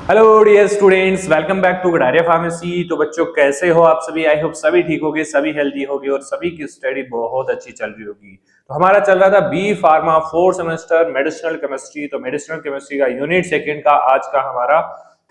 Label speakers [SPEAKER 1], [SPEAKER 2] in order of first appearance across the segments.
[SPEAKER 1] Hello dear students, welcome back to Gadariya pharmacy. तो बच्चों कैसे हो आप सभी? आई होप सभी ठीक होगे, सभी हेल्दी होगे और सभी की स्टडी बहुत अच्छी चल रही होगी। तो हमारा चल रहा था B pharma 4 semester medicinal chemistry. तो मेडिसिनल केमिस्ट्री का यूनिट सेकंड का आज का हमारा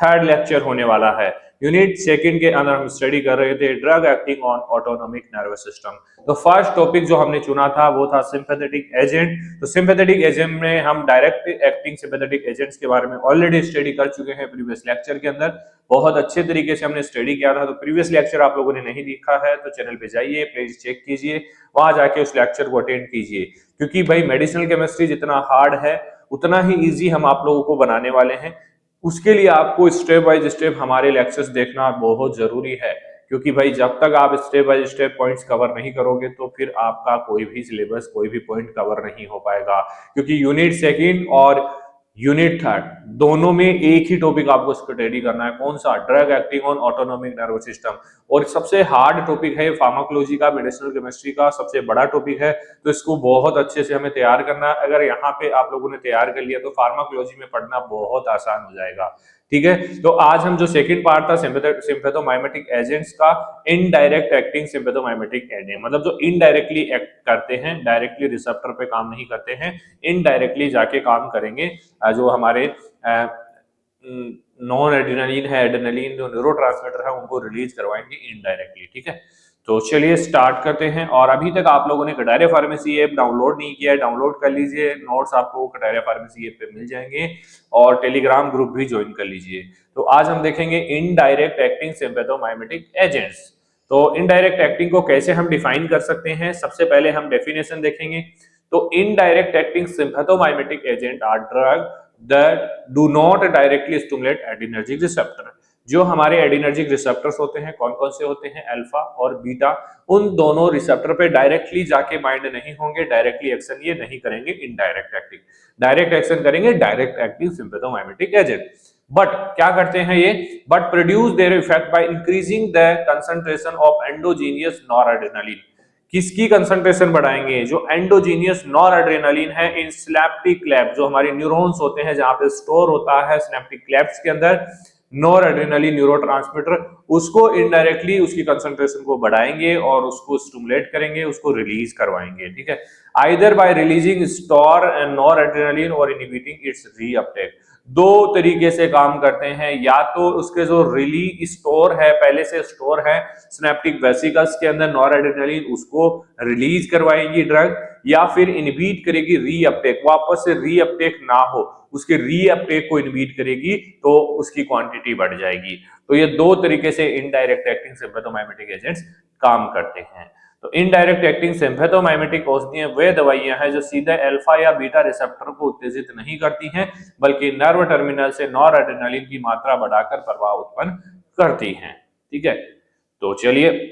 [SPEAKER 1] थर्ड लेक्चर होने वाला है। यूनिट सेकंड के अंदर हम स्टडी कर रहे थे drug acting on autonomic nervous system. तो फर्स्ट टॉपिक जो हमने चुना था वो था सिंपैथेटिक एजेंट। तो सिंपैथेटिक एजेंट में हम डायरेक्ट एक्टिंग सिंपैथेटिक एजेंट्स के बारे में ऑलरेडी स्टडी कर चुके हैं प्रीवियस लेक्चर के अंदर। बहुत अच्छे तरीके से हमने स्टडी किया था। तो प्रीवियस लेक्चर आप लोगों ने नहीं देखा है तो चैनल पे जाइए, प्लीज चेक कीजिए, वहां जाके उस लेक्चर को अटेंड कीजिए। क्योंकि भाई मेडिसिनल केमिस्ट्री जितना हार्ड है उतना ही इजी हम आप लोगों को बनाने वाले हैं। उसके लिए आपको स्टेप बाय स्टेप हमारे लेक्चर्स देखना बहुत जरूरी है। क्योंकि भाई जब तक आप step by step points cover नहीं करोगे तो फिर आपका कोई भी सिलेबस कोई भी पॉइंट कवर नहीं हो पाएगा। क्योंकि यूनिट सेकंड और यूनिट थर्ड दोनों में एक ही टॉपिक आपको स्टडी करना है। कौन सा? Drug acting on autonomic nervous system. और सबसे हार्ड टॉपिक है फार्माकोलॉजी का, मेडिसिनल केमिस्ट्री का सबसे बड़ा टॉपिक है। तो इसको बहुत अच्छे से हमें तैयार करना है। अगर यहाँ पे आप लोगों ने तैयार कर लिया तो फार्माकोलॉजी में पढ़ना बहुत आसान हो जाएगा। ठीक है, तो आज हम जो सेकंड पार्ट था सिम्पैथोमाइमेटिक एजेंट्स का, इनडायरेक्ट एक्टिंग सिम्पैथोमाइमेटिक एजेंट, मतलब जो इनडायरेक्टली एक्ट करते हैं, डायरेक्टली रिसेप्टर पे काम नहीं करते हैं, इनडायरेक्टली जाके काम करेंगे। जो हमारे नॉन एड्रेनलिन है, एड्रेनलिन जो न्यूरोट्रांसमीटर है उनको रिलीज करवाएंगे इनडायरेक्टली। ठीक है, तो चलिए स्टार्ट करते हैं। और अभी तक आप लोगों ने कटारिया फार्मेसी ऐप डाउनलोड नहीं किया है, डाउनलोड कर लीजिए। नोट्स आपको कटारिया फार्मेसी ऐप पे मिल जाएंगे और टेलीग्राम ग्रुप भी ज्वाइन कर लीजिए। तो आज हम देखेंगे इनडायरेक्ट एक्टिंग सिम्पैथोमाइमेटिक एजेंट्स। तो इनडायरेक्ट एक्टिंग को कैसे हम डिफाइन कर सकते हैं, सबसे पहले हम डेफिनेशन देखेंगे। तो indirect acting sympathomimetic agent are drug that do not directly stimulate adrenergic receptor. जो हमारे एड्रेनर्जिक रिसेप्टर्स होते हैं कौन कौन से होते हैं? अल्फा और बीटा। उन दोनों रिसेप्टर पे डायरेक्टली जाके बाइंड नहीं होंगे, डायरेक्टली एक्शन ये नहीं करेंगे इनडायरेक्ट एक्टिंग। डायरेक्ट एक्शन करेंगे direct active sympathomimetic agent. But क्या करते हैं ये? But produce their effect by increasing the concentration of endogenous noradrenaline. किसकी कंसंट्रेशन बढ़ाएंगे? जो एंडोजीनियस नॉरएड्रेनालिन है इन सिनेप्टिक क्लेफ्ट, जो हमारे न्यूरॉन्स होते हैं जहां पे स्टोर होता है सिनेप्टिक क्लेफ्ट्स के अंदर नॉरएड्रेनालिन न्यूरोट्रांसमीटर, उसको इनडायरेक्टली उसकी कंसंट्रेशन को बढ़ाएंगे और उसको स्टिमुलेट करेंगे, उसको रिलीज करवाएंगे। ठीक है, either bye releasing store and noradrenaline और इनहिबिटिंग इट्स रीअपटेक। दो तरीके से काम करते हैं, या तो उसके जो रिली स्टोर है, पहले से स्टोर है सिनेप्टिक वेसिकल्स के अंदर नॉरएड्रेनालिन, उसको रिलीज करवाएंगी ड्रग, या फिर इनहिबिट करेगी रीअपटेक, वापस से रीअपटेक ना हो, उसके रीअपटेक को इनहिबिट करेगी तो उसकी क्वांटिटी बढ़ जाएगी। तो ये दो तरीके से इनडायरेक्ट एक्टिंग सिम्पैथोमाइमेटिक एजेंट्स काम करते हैं। तो इनडायरेक्ट एक्टिंग सिम्पैथोमाइमेटिक औषधियां वे दवाइयां हैं जो सीधे अल्फा या बीटा रिसेप्टर को उत्तेजित नहीं करती हैं, बल्कि नर्व टर्मिनल से नॉरएड्रेनालिन की मात्रा बढ़ाकर प्रभाव उत्पन्न करती हैं। ठीक है, तो चलिए,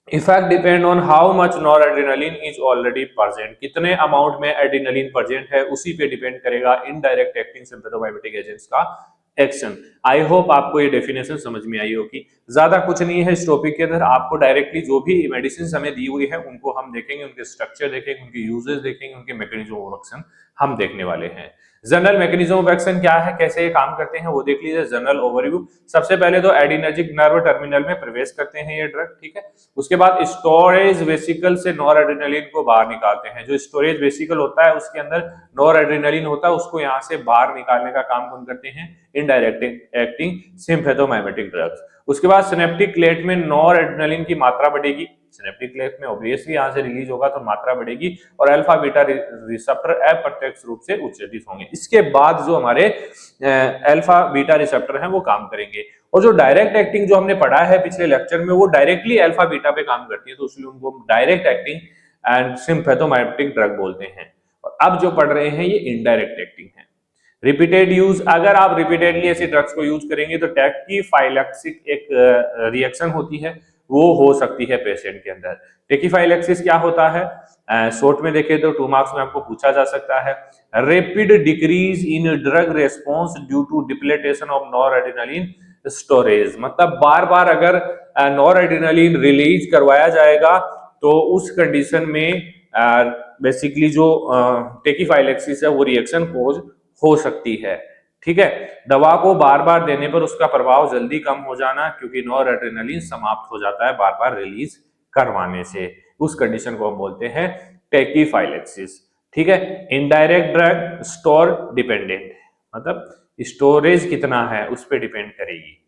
[SPEAKER 1] effect depend on how much noradrenaline is already present. कितने अमाउंट में एड्रेनालिन प्रेजेंट है उसी पे डिपेंड करेगा इनडायरेक्ट एक्टिंग सिम्पैथोमाइमेटिक एजेंट्स का एक्शन। आई होप आपको ये डेफिनेशन समझ में आई होगी। ज्यादा कुछ नहीं है इस टॉपिक के अंदर, आपको डायरेक्टली जो भी मेडिसिन हमें दी हुई है उनको हम देखेंगे, उनके स्ट्रक्चर देखेंगे, उनके यूजेस देखेंगे, उनके मैकेनिज्म ऑफ एक्शन हम देखने वाले हैं। जनरल मैकेनिज्म ऑफ एक्शन क्या है, कैसे ये काम करते हैं वो देख लीजिए। जनरल ओवरव्यू, सबसे पहले तो एड्रेनर्जिक नर्व टर्मिनल में प्रवेश करते हैं ये ड्रग। ठीक है, उसके बाद स्टोरेज वेसिकल से नॉरएड्रेनालिन को बाहर निकालते हैं। जो स्टोरेज वेसिकल होता है उसके अंदर नॉरएड्रेनालिन होता है, उसको यहाँ से बाहर निकालने का काम कौन करते हैं? Indirect acting sympathomimetic drugs. उसके बाद सिनेप्टिक क्लेफ्ट में नॉरएड्रेनालिन की मात्रा बढ़ेगी, सिनेप्टिक क्लेफ्ट में ऑब्वियसली यहाँ से रिलीज होगा तो मात्रा बढ़ेगी, और अल्फा बीटा रिसेप्टर अप्रत्यक्ष रूप से उत्तेजित होंगे। इसके बाद जो हमारे अल्फा बीटा रिसेप्टर हैं वो काम करेंगे। और जो डायरेक्ट एक्टिंग जो हमने पढ़ा है पिछले लेक्चर में वो डायरेक्टली अल्फा बीटा पे काम करती है, तो इसलिए उनको direct acting and sympathomimetic drug बोलते हैं। और अब जो पढ़ रहे हैं ये इनडायरेक्ट एक्टिंग है। रिपीटेड यूज, अगर आप रिपीटेडली ऐसी ड्रग्स को यूज करेंगे तो टैकीफाइलैक्सिक एक रिएक्शन होती है, वो हो सकती है पेशेंट के अंदर। टेकीफाइलैक्सिस क्या होता है? शॉर्ट में देखें तो 2 मार्क्स में आपको पूछा जा सकता है। Rapid decrease in drug response due to depletion of noradrenaline storage, मतलब बार बार अगर नॉरएड्रेनालिन रिलीज करवाया जाएगा तो उस कंडीशन में बेसिकली जो टेकीफाइलैक्सिस है वो रिएक्शन कोज हो सकती है। ठीक है। दवा को बार बार देने पर उसका प्रभाव जल्दी कम हो जाना, क्योंकि नॉरएड्रेनालिन समाप्त हो जाता है बार बार रिलीज करवाने से, उस कंडीशन को हम बोलते हैं टेकीफाइलेक्सिस। ठीक है। इनडायरेक्ट ड्रग स्टोर डिपेंडेंट, मतलब स्टोरेज कितना है उस पर डिपेंड करेगी।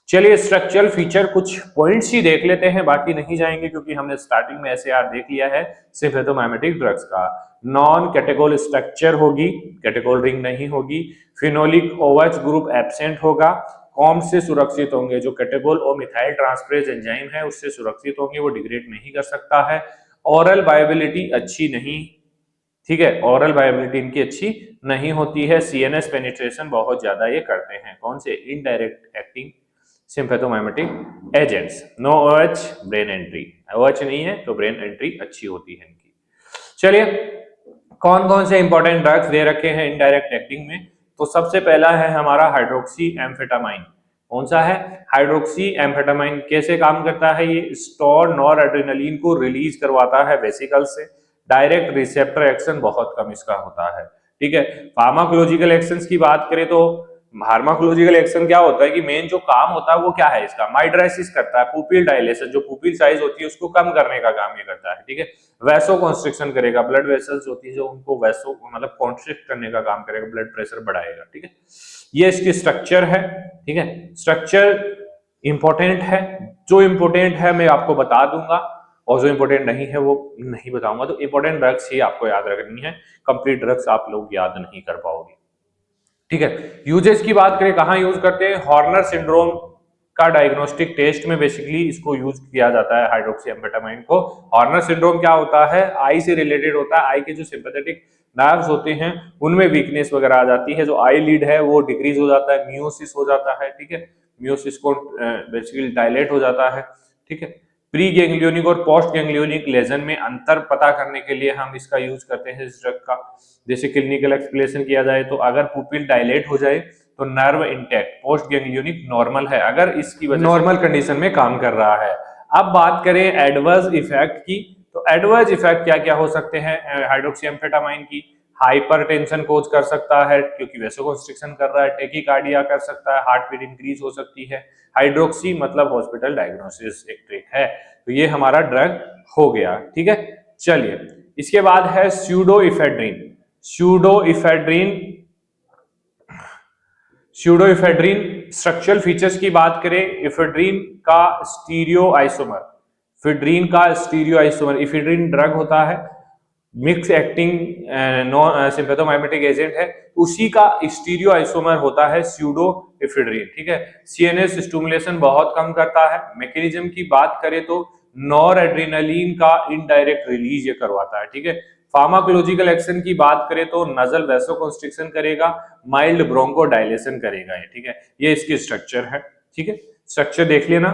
[SPEAKER 1] चलिए स्ट्रक्चरल फीचर कुछ पॉइंट्स ही देख लेते हैं, बाकी नहीं जाएंगे क्योंकि हमने स्टार्टिंग में एसएआर देख लिया है सिम्फेथोमाइमेटिक ड्रग्स का। नॉन कैटेगोल स्ट्रक्चर होगी, कैटेगोल रिंग नहीं होगी। फिनोलिक ओएच ग्रुप एब्सेंट होगा। कॉम से सुरक्षित होंगे, जो कैटेगोल और मिथाइल ट्रांसफरेज एंजाइम है उससे सुरक्षित होंगे, वो डिग्रेड नहीं कर सकता है। ओरल बायोबिलिटी अच्छी नहीं, ठीक है, ओरल बायोबिलिटी इनकी अच्छी नहीं होती है। सीएनएस पेनिट्रेशन बहुत ज्यादा ये करते हैं, कौन से, indirect acting sympathomimetic agents. No OH brain entry, OH नहीं है तो ब्रेन एंट्री अच्छी होती है इनकी। चलिए कौन कौन से इंपॉर्टेंट ड्रग्स दे रखे हैं इनडायरेक्ट एक्टिंग में, तो सबसे पहला है हमारा हाइड्रोक्सी एम्फेटामाइन। कौन सा है, हाइड्रोक्सी एम्फेटामाइन। कैसे काम करता है ये, स्टोर नॉर एड्रेनलिन को रिलीज करवाता है वेसिकल से। डायरेक्ट रिसेप्टर एक्शन बहुत कम इसका होता है, ठीक है। फार्माकोलॉजिकल एक्शंस की बात करें तो फार्माकोलॉजिकल एक्शन क्या होता है कि मेन जो काम होता है वो क्या है इसका, माइड्राइसिस करता है, पुपिल डायलेशन, जो पुपिल साइज होती है उसको कम करने का काम ये करता है, ठीक है। वैसो कॉन्स्ट्रिक्शन करेगा, ब्लड वेसल्स होती है जो उनको वैसो मतलब कॉन्स्ट्रिक्ट करने का काम करेगा, ब्लड प्रेशर बढ़ाएगा, ठीक है। ये इसकी स्ट्रक्चर है, ठीक है। स्ट्रक्चर इंपॉर्टेंट है, जो इंपॉर्टेंट है मैं आपको बता दूंगा और जो इंपॉर्टेंट नहीं है वो नहीं बताऊंगा। तो इंपॉर्टेंट ड्रग्स ही आपको याद रखनी है, कंप्लीट ड्रग्स आप लोग याद नहीं कर पाओगे, ठीक है। यूजेस की बात करें, कहां यूज करते हैं, हॉर्नर सिंड्रोम का डायग्नोस्टिक टेस्ट में बेसिकली इसको यूज किया जाता है हाइड्रोक्सी एम्फेटामाइन को। हॉर्नर सिंड्रोम क्या होता है, आई से रिलेटेड होता है, आई के जो सिंपैथेटिक नर्व्स होते हैं उनमें वीकनेस वगैरह आ जाती है, जो आई लीड है वो डिक्रीज हो जाता है, मियोसिस हो जाता है, ठीक है, मियोसिस को बेसिकली डायलेट हो जाता है, ठीक है। प्री गैंग्लियोनिक और पोस्ट गैंग्लियोनिक लेजन में अंतर पता करने के लिए हम इसका यूज करते हैं इस ड्रग का। जैसे क्लिनिकल एक्सप्लेनेशन किया जाए तो अगर पुपिल डायलेट हो जाए तो nerve intact, post ganglionic normal है, अगर इसकी वजह नॉर्मल कंडीशन में काम कर रहा है। अब बात करें एडवर्स इफेक्ट की, तो एडवर्स इफेक्ट क्या क्या हो सकते हैं हाइड्रोक्सी एम्फेटामाइन की, हाइपरटेंशन कोज कर सकता है क्योंकि वैसोकंस्ट्रिक्शन कर रहा है, टेकीकार्डिया कर सकता है, हार्ट बीट इंक्रीज हो सकती है। हाइड्रोक्सी मतलब हॉस्पिटल डायग्नोसिस एक ट्रिक है। तो ये हमारा ड्रग हो गया, ठीक है। चलिए इसके बाद है स्यूडोइफेड्रिन। स्यूडोइफेड्रिन स्यूडोइफेड्रिन स्ट्रक्चरल फीचर्स की बात करें, इफेड्रिन का स्टीरियो आइसोमर, इफेड्रिन का स्टीरियो आइसोमर, इफेड्रिन ड्रग होता है mix acting non sympathomimetic agent है, उसी का स्टीरियो आइसोमर होता है स्यूडो इफेड्रिन, ठीक है। सीएनएस स्टिमुलेशन बहुत कम करता है। मैकेनिज्म की बात करें तो नॉर एड्रेनालिन का इनडायरेक्ट रिलीज ये करवाता है, ठीक है। फार्माकोलॉजिकल एक्शन की बात करें तो नजल वैसोकंस्ट्रिक्शन करेगा, माइल्ड ब्रोंको डायलेशन करेगा, ठीक है। ये इसकी स्ट्रक्चर है, ठीक है। स्ट्रक्चर देख लेना,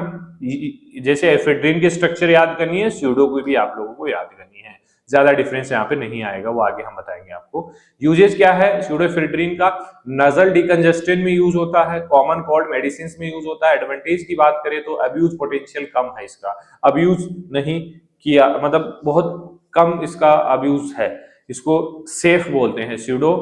[SPEAKER 1] जैसे एफेड्रिन की स्ट्रक्चर याद करनी है, स्यूडो को भी आप लोगों को याद करनी है, ज्यादा डिफरेंस यहाँ पे नहीं आएगा, वो आगे हम बताएंगे आपको। यूजेस क्या है स्यूडोइफेड्रिन का, नजल डिकंजेस्टेंट में यूज होता है, कॉमन कोल्ड मेडिसिन में यूज होता है। एडवांटेज की बात करें तो अब्यूज पोटेंशियल कम है इसका, अब्यूज नहीं किया मतलब बहुत कम इसका अब्यूज है, इसको सेफ बोलते हैं, स्यूडो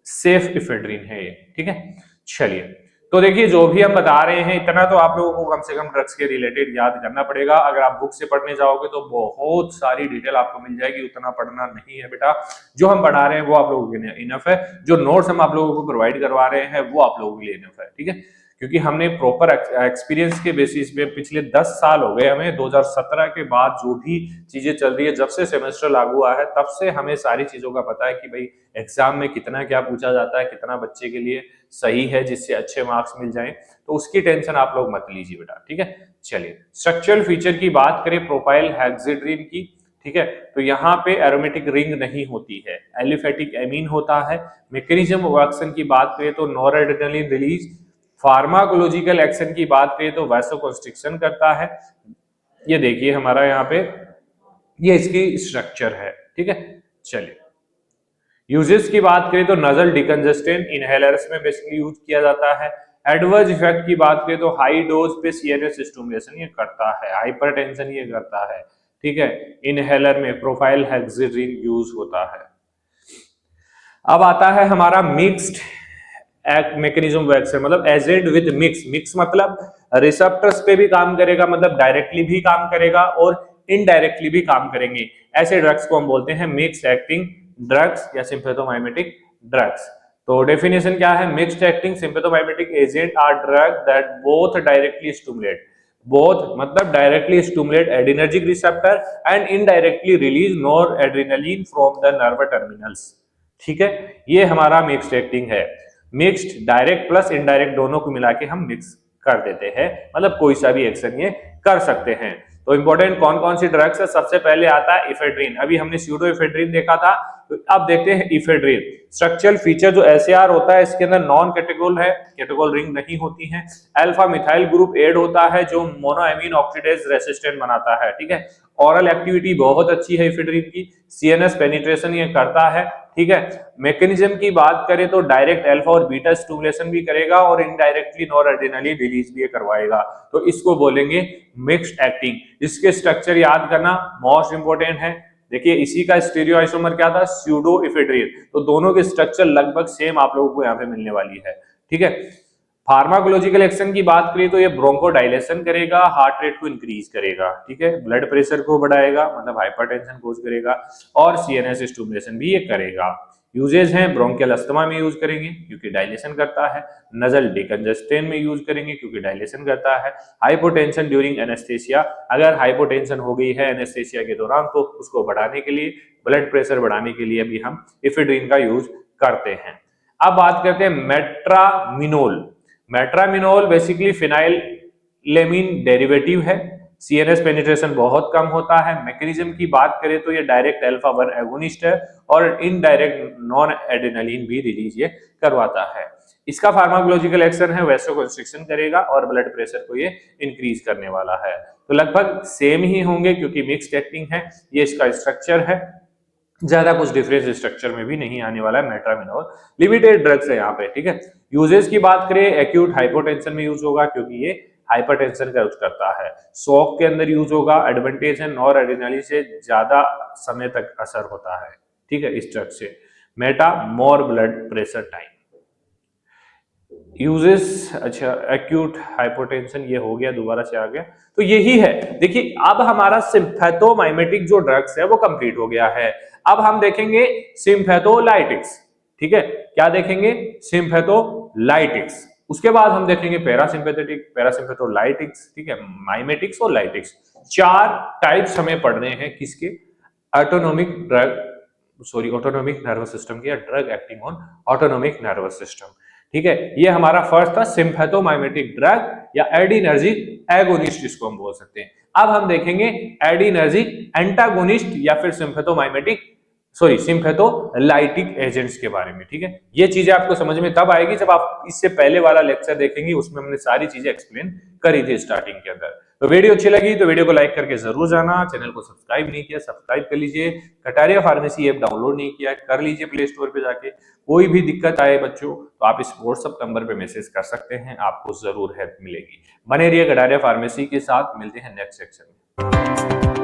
[SPEAKER 1] सेफ इफेड्रिन है ये, ठीक है। चलिए तो देखिए जो भी हम बता रहे हैं इतना तो आप लोगों को कम से कम ड्रग्स के रिलेटेड याद करना पड़ेगा। अगर आप बुक से पढ़ने जाओगे तो बहुत सारी डिटेल आपको मिल जाएगी, उतना पढ़ना नहीं है बेटा। जो हम पढ़ा रहे हैं वो आप लोगों के लिए इनफ है, जो नोट्स हम आप लोगों को प्रोवाइड करवा रहे हैं वो आप लोगों के लिए इनफ है, ठीक है। क्योंकि हमने प्रॉपर एक्सपीरियंस के बेसिस पे पिछले 10 साल हो गए हमें, 2017 के बाद जो भी चीजें चल रही है, जब से सेमेस्टर लागू हुआ है तब से हमें सारी चीजों का पता है कि भाई एग्जाम में कितना क्या पूछा जाता है, कितना बच्चे के लिए सही है जिससे अच्छे मार्क्स मिल जाएं, तो उसकी टेंशन आप लोग मत लीजिए बेटा, ठीक है। चलिए स्ट्रक्चरल फीचर की बात करें प्रोपाइल हेक्सेड्रिन की, ठीक है, तो यहाँ पे एरोमेटिक रिंग नहीं होती है, एलिफेटिक एमीन होता है। मैकेनिज्म ऑफ एक्शन की बात करें तो नॉरएड्रेनालिन रिलीज, फार्माकोलॉजिकल एक्शन की बात करें तो वैसोकंस्ट्रिक्शन करता है। ये देखिए हमारा यहाँ पे ये इसकी स्ट्रक्चर है, ठीक है। चलिए यूजेस की बात करें तो नजल डिकंजेस्टेंट इनहेलर्स में बेसिकली यूज किया जाता है। एडवर्स इफेक्ट की बात करें तो हाई डोज पे सीएनएस स्टिमुलेशन ये करता है, हाइपरटेंशन ये करता है, ठीक है। इनहेलर में प्रोफाइल हेक्सेड्रिन यूज होता है। अब आता है हमारा मिक्स्ड मैकेनिज्म ऑफ एक्शन मतलब एजेंट विद मिक्स, मिक्स मतलब रिसेप्टर्स पे भी काम करेगा, मतलब डायरेक्टली भी काम करेगा और इनडायरेक्टली भी काम करेंगे। ऐसे ड्रग्स को हम बोलते हैं मिक्स एक्टिंग ड्रग्स या सिम्पैथोमाइमेटिक ड्रग्स। तो डेफिनेशन क्या है, mixed acting sympathomimetic agent are drug that both directly stimulate, both मतलब directly stimulate adrenergic receptor and indirectly release noradrenaline from the nerve terminals. ठीक है, ये हमारा मिक्स्ड एक्टिंग है। मिक्स्ड डायरेक्ट प्लस इनडायरेक्ट दोनों को मिला के हम मिक्स कर देते हैं, मतलब कोई सा भी एक्शन ये कर सकते हैं। तो इंपॉर्टेंट कौन कौन सी ड्रग्स है, सबसे पहले आता है इफेड्रीन। अभी हमने स्यूडो इफेड्रीन देखा था, तो अब देखते हैं इफेड्रीन। स्ट्रक्चरल फीचर जो एसएआर होता है इसके अंदर नॉन कैटेगोल है, कैटेगोल रिंग नहीं होती है। अल्फा मिथाइल ग्रुप एड होता है जो मोनोएमीन ऑक्सीडेज रेसिस्टेंट बनाता है। ठीक है, ऑरल एक्टिविटी बहुत अच्छी है इफेड्रीन की, सीएनएस पेनिट्रेशन ये करता है। ठीक है, मैकेनिज्म की बात करें तो डायरेक्ट अल्फा और बीटा स्टिमुलेशन भी करेगा और इनडायरेक्टली नॉरएड्रेनालिन रिलीज भी करवाएगा, तो इसको बोलेंगे मिक्स्ड एक्टिंग। इसके स्ट्रक्चर याद करना मोस्ट इंपोर्टेंट है। देखिए इसी का स्टीरियो आइसोमर क्या था, स्यूडो इफेड्रिन, तो दोनों के स्ट्रक्चर लगभग सेम आप लोगों को यहाँ पे मिलने वाली है। ठीक है, फार्माकोलॉजिकल एक्शन की बात करें तो ये ब्रोंकोडाइलेशन करेगा, हार्ट रेट को इंक्रीज करेगा। ठीक है, ब्लड प्रेशर को बढ़ाएगा मतलब हाइपरटेंशन कोज करेगा, और सीएनएस स्टिमुलेशन भी ये करेगा। यूजेज हैं, ब्रोंकियल अस्थमा में यूज करेंगे क्योंकि डायलेशन करता है, नजल डिकंजेस्टेंट में यूज करेंगे क्योंकि डायलेशन करता है, हाइपोटेंशन ड्यूरिंग एनेस्थेसिया, अगर हाइपोटेंशन हो गई है एनेस्थेसिया के दौरान तो उसको बढ़ाने के लिए, ब्लड प्रेशर बढ़ाने के लिए भी हम इफेड्रीन का यूज करते हैं। अब बात करते हैं मेट्रामिनोल। मेट्रामिनोल बेसिकली फिनाइल लेमिन डेरिवेटिव है, सीएनएस पेनिट्रेशन बहुत कम होता है। मैकेनिज्म की बात करें तो ये डायरेक्ट अल्फा 1 एगोनिस्ट है और इनडायरेक्ट नॉन एड्रेनालिन भी रिलीज ये करवाता है। इसका फार्माकोलॉजिकल एक्शन है वैसोकंस्ट्रिक्शन करेगा और ब्लड प्रेशर को ये इंक्रीज करने वाला है। तो लगभग सेम ही होंगे क्योंकि मिक्स्ड एक्टिंग है, ये इसका स्ट्रक्चर है, ज्यादा कुछ डिफरेंस स्ट्रक्चर में भी नहीं आने वाला है। मेट्रामिनोल लिमिटेड ड्रग्स है यहाँ पे। ठीक है, यूजेस की बात करें एक्यूट हाइपोटेंशन में यूज होगा क्योंकि ये हाइपरटेंशन का यूज करता है। शॉक के अंदर यूज होगा, एडवांटेज है नॉर एड्रेनालिन से ज्यादा समय तक असर होता है। ठीक है, इस ड्रग से। मेटा मोर ब्लड प्रेशर टाइम यूजेस, अच्छा एक्यूट हाइपोटेंशन ये हो गया, दोबारा से आ गया, तो यही है। देखिए अब हमारा सिम्पैथोमाइमेटिक जो ड्रग्स है वो कंप्लीट हो गया है। अब हम देखेंगे सिम्पैथोलाइटिक्स। ठीक है, क्या देखेंगे, सिम्पैथोलाइटिक्स। उसके बाद हम देखेंगे पैरासिम्पैथेटिक, पैरासिम्पैथोलाइटिक्स। ठीक है, माइमेटिक्स और लाइटिक्स। 4 टाइप्स हमें पढ़ने हैं किसके, autonomic drug, sorry autonomic nervous system के, drug acting on autonomic nervous system. ठीक है, ये हमारा फर्स्ट था सिम्पैथोमाइमेटिक ड्रग या एडिनर्जिक एगोनिस्ट जिसको हम बोल सकते हैं। अब हम देखेंगे एडिनर्जिक एंटागोनिस्ट या फिर सिम्पैथोमाइमेटिक सॉरी सिम्पैथोलाइटिक एजेंट्स के बारे में। ठीक है, ये चीजें आपको समझ में तब आएगी जब आप इससे पहले वाला लेक्चर देखेंगे, उसमें हमने सारी चीजें एक्सप्लेन करी थी स्टार्टिंग के अंदर। तो वीडियो अच्छी लगी तो वीडियो को लाइक करके जरूर जाना, चैनल को सब्सक्राइब नहीं किया सब्सक्राइब कर लीजिए, कटारिया फार्मेसी ऐप डाउनलोड नहीं किया कर लीजिए प्ले स्टोर पे जाके। कोई भी दिक्कत आए बच्चों तो आप इस व्हाट्सएप नंबर पे मैसेज कर सकते हैं, आपको जरूर हेल्प मिलेगी। बने रहिए कटारिया फार्मेसी के साथ, मिलते हैं नेक्स्ट सेक्शन में।